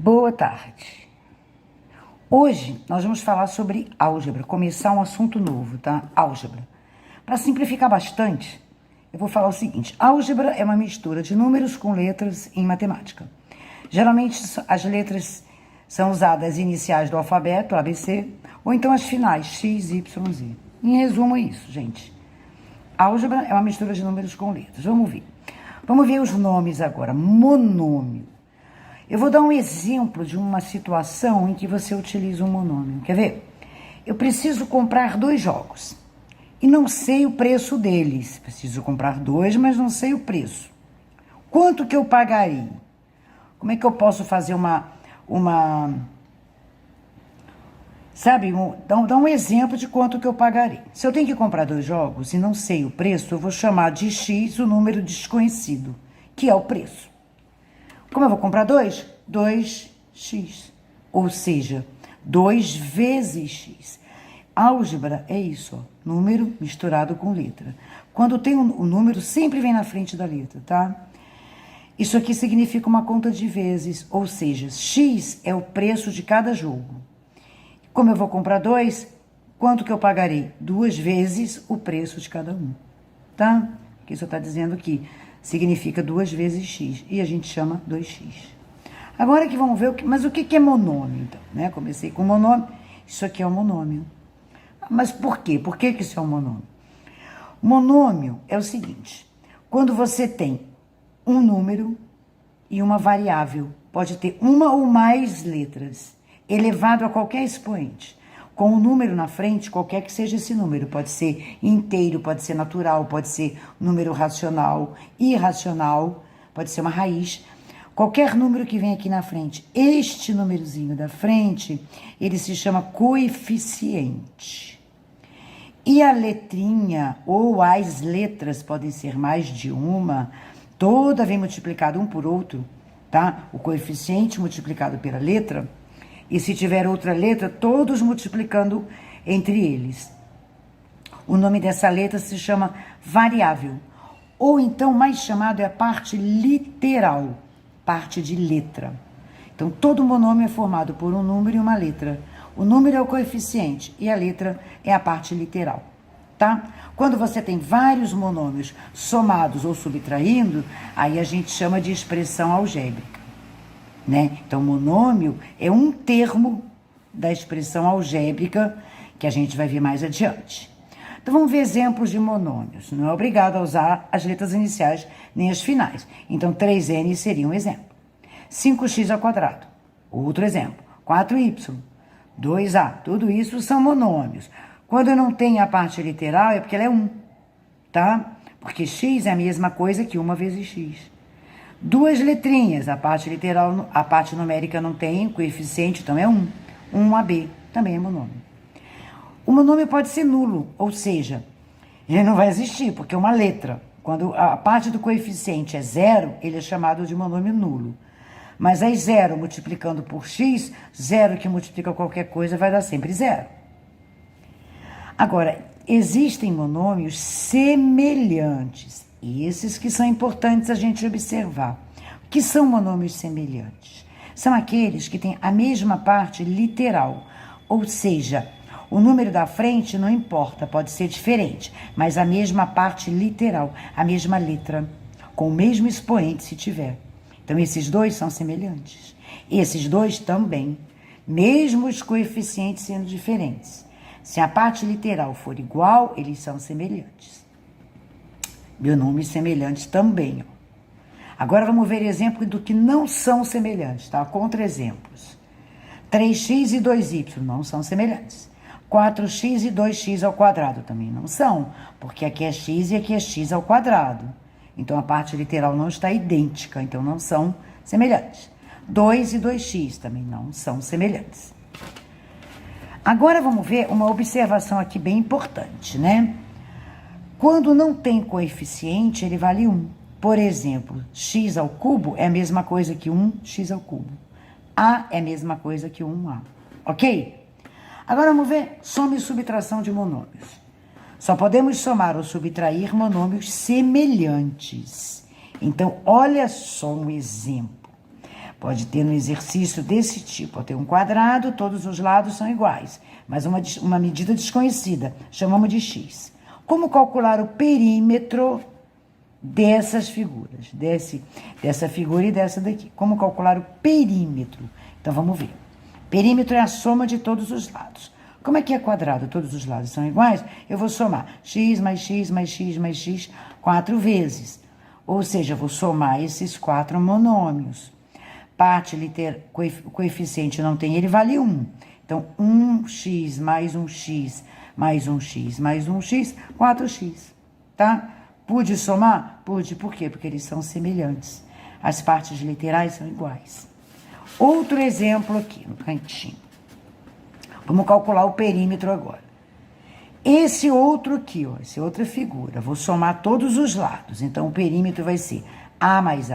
Boa tarde. Hoje nós vamos falar sobre álgebra, começar um assunto novo, tá? Álgebra. Para simplificar bastante, eu vou falar o seguinte: álgebra é uma mistura de números com letras em matemática. Geralmente as letras são usadas as iniciais do alfabeto, ABC, ou então as finais, X, Y, Z. Em resumo é isso, gente. Álgebra é uma mistura de números com letras. Vamos ver. Vamos ver os nomes agora. Monômio. Eu vou dar um exemplo de uma situação em que você utiliza um monômio. Quer ver? Eu preciso comprar 2 jogos e não sei o preço deles. Preciso comprar 2, mas não sei o preço. Quanto que eu pagarei? Como é que eu posso fazer dá um exemplo de quanto que eu pagarei. Se eu tenho que comprar 2 jogos e não sei o preço, eu vou chamar de X o número desconhecido, que é o preço. Como eu vou comprar 2? 2x. Ou seja, 2 vezes x. Álgebra é isso, ó, número misturado com letra. Quando tem o número, sempre vem na frente da letra, tá? Isso aqui significa uma conta de vezes, ou seja, x é o preço de cada jogo. Como eu vou comprar 2, quanto que eu pagarei? 2 vezes o preço de cada um, tá? Porque isso está dizendo que significa 2 vezes x, e a gente chama 2x. Agora que vamos ver, mas o que é monômio, então, né? Comecei com monômio, isso aqui é um monômio. Mas por quê? Por que isso é um monômio? Monômio é o seguinte: quando você tem um número e uma variável, pode ter uma ou mais letras, elevado a qualquer expoente, com o número na frente, qualquer que seja esse número, pode ser inteiro, pode ser natural, pode ser número racional, irracional, pode ser uma raiz. Qualquer número que vem aqui na frente, este númerozinho da frente, ele se chama coeficiente. E a letrinha ou as letras podem ser mais de uma, toda vem multiplicada um por outro, tá? O coeficiente multiplicado pela letra, e se tiver outra letra, todos multiplicando entre eles. O nome dessa letra se chama variável, ou então mais chamado é a parte literal, parte de letra. Então, todo monômio é formado por um número e uma letra. O número é o coeficiente e a letra é a parte literal, tá? Quando você tem vários monômios somados ou subtraindo, aí a gente chama de expressão algébrica. Né? Então, monômio é um termo da expressão algébrica que a gente vai ver mais adiante. Então, vamos ver exemplos de monômios. Não é obrigado a usar as letras iniciais nem as finais. Então, 3n seria um exemplo. 5x ao quadrado, outro exemplo. 4y, 2a, tudo isso são monômios. Quando eu não tenho a parte literal, é porque ela é 1, tá? Porque x é a mesma coisa que 1 vezes x. 2 letrinhas, a parte literal, a parte numérica não tem, coeficiente, então é 1. 1ab, também é monômio. O monômio pode ser nulo, ou seja, ele não vai existir, porque é uma letra. Quando a parte do coeficiente é 0, ele é chamado de monômio nulo. Mas aí 0 multiplicando por x, 0 que multiplica qualquer coisa vai dar sempre 0. Agora, existem monômios semelhantes. Esses que são importantes a gente observar. O que são monômios semelhantes? São aqueles que têm a mesma parte literal, ou seja, o número da frente não importa, pode ser diferente, mas a mesma parte literal, a mesma letra, com o mesmo expoente se tiver. Então, esses dois são semelhantes. Esses dois também, mesmo os coeficientes sendo diferentes. Se a parte literal for igual, eles são semelhantes. Monômios semelhantes também. Ó. Agora vamos ver exemplo do que não são semelhantes, tá? Contra-exemplos. 3x e 2y não são semelhantes. 4x e 2x ao quadrado também não são, porque aqui é x e aqui é x ao quadrado. Então, a parte literal não está idêntica, então não são semelhantes. 2 e 2x também não são semelhantes. Agora vamos ver uma observação aqui bem importante, né? Quando não tem coeficiente, ele vale 1. Por exemplo, x ao cubo é a mesma coisa que 1x ao cubo. A é a mesma coisa que 1a. Ok? Agora vamos ver soma e subtração de monômios. Só podemos somar ou subtrair monômios semelhantes. Então, olha só um exemplo. Pode ter um exercício desse tipo, pode ter um quadrado, todos os lados são iguais, mas uma medida desconhecida, chamamos de x. Como calcular o perímetro dessas figuras, dessa figura e dessa daqui? Como calcular o perímetro? Então, vamos ver. Perímetro é a soma de todos os lados. Como é que é quadrado? Todos os lados são iguais? Eu vou somar x mais x mais x mais x 4 vezes. Ou seja, eu vou somar esses 4 monômios. Parte o coeficiente não tem, ele vale 1. Então, 1x mais 1x mais 1x mais 1x, 4x, tá? Pude somar? Pude. Por quê? Porque eles são semelhantes. As partes literais são iguais. Outro exemplo aqui, no cantinho. Vamos calcular o perímetro agora. Esse outro aqui, ó, essa outra figura, vou somar todos os lados. Então, o perímetro vai ser A mais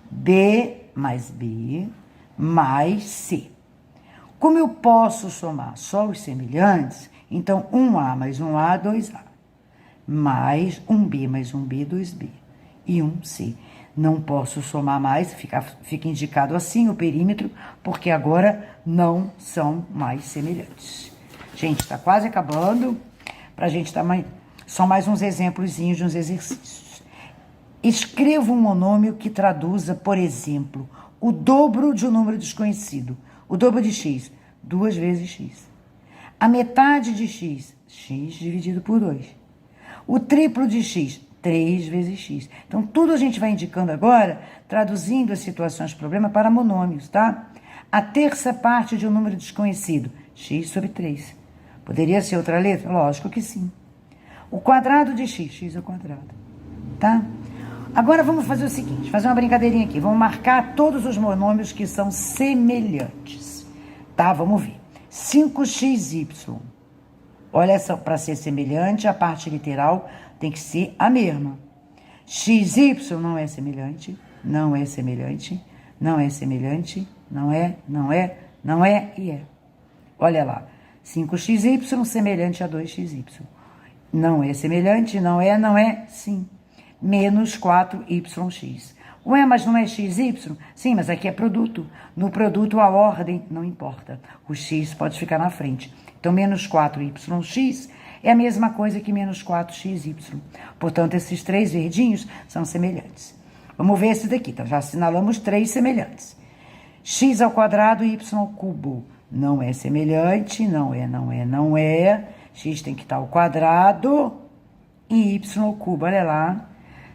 B mais B mais C. Como eu posso somar só os semelhantes, então 1A mais 1A, 2A, mais 1B mais 1B, 2B e 1C. Não posso somar mais, fica indicado assim o perímetro, porque agora não são mais semelhantes. Gente, está quase acabando, pra gente dar só mais uns exemplozinhos de uns exercícios. Escreva um monômio que traduza, por exemplo, o dobro de um número desconhecido. O dobro de x, 2 vezes x. A metade de x, x dividido por 2. O triplo de x, 3 vezes x. Então, tudo a gente vai indicando agora, traduzindo as situações problema para monômios, tá? A terça parte de um número desconhecido, x sobre 3. Poderia ser outra letra? Lógico que sim. O quadrado de x, x ao quadrado, tá? Agora vamos fazer o seguinte, fazer uma brincadeirinha aqui. Vamos marcar todos os monômios que são semelhantes, tá? Vamos ver. 5xy. Olha só, para ser semelhante, a parte literal tem que ser a mesma. xy não é semelhante, não é semelhante, não é semelhante, não é e é. Olha lá. 5xy semelhante a 2xy. Não é semelhante, não é, sim. Menos 4yx. Ué, mas não é xy? Sim, mas aqui é produto. No produto, a ordem não importa. O x pode ficar na frente. Então, menos 4yx é a mesma coisa que menos 4xy. Portanto, esses 3 verdinhos são semelhantes. Vamos ver esse daqui. Então, já assinalamos 3 semelhantes. X ao quadrado e y ao cubo. Não é semelhante, não é. X tem que estar ao quadrado e y ao cubo. Olha lá.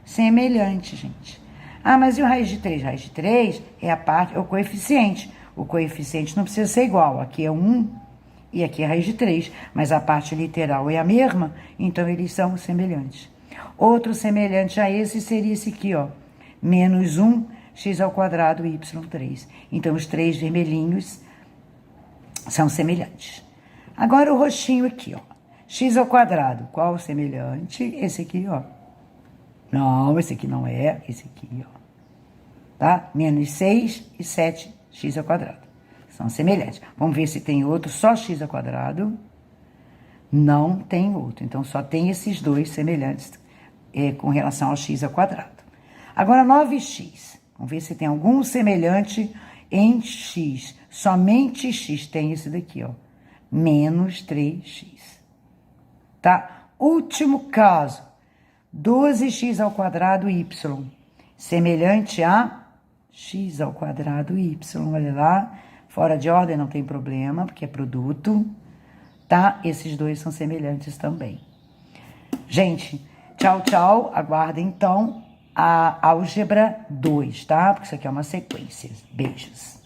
Semelhante, gente. Ah, mas e o raiz de 3? Raiz de 3 é o coeficiente. O coeficiente não precisa ser igual. Aqui é 1 e aqui é raiz de 3. Mas a parte literal é a mesma, então eles são semelhantes. Outro semelhante a esse seria esse aqui, ó. Menos 1, x ao quadrado, y3. Então, os 3 vermelhinhos são semelhantes. Agora, o roxinho aqui, ó. X ao quadrado. Qual semelhante? Esse aqui, ó. Não, esse aqui não é. Esse aqui, ó. Tá? Menos 6 e 7, x ao quadrado. São semelhantes. Vamos ver se tem outro, só x ao quadrado. Não tem outro. Então, só tem esses dois semelhantes com relação ao x ao quadrado. Agora, 9x. Vamos ver se tem algum semelhante em x. Somente x tem esse daqui, ó. Menos 3x. Tá? Último caso. 12x ao quadrado y. Semelhante a x ao quadrado y. Olha lá. Fora de ordem não tem problema, porque é produto. Tá? Esses dois são semelhantes também. Gente, tchau, tchau. Aguardem, então, a álgebra 2, tá? Porque isso aqui é uma sequência. Beijos.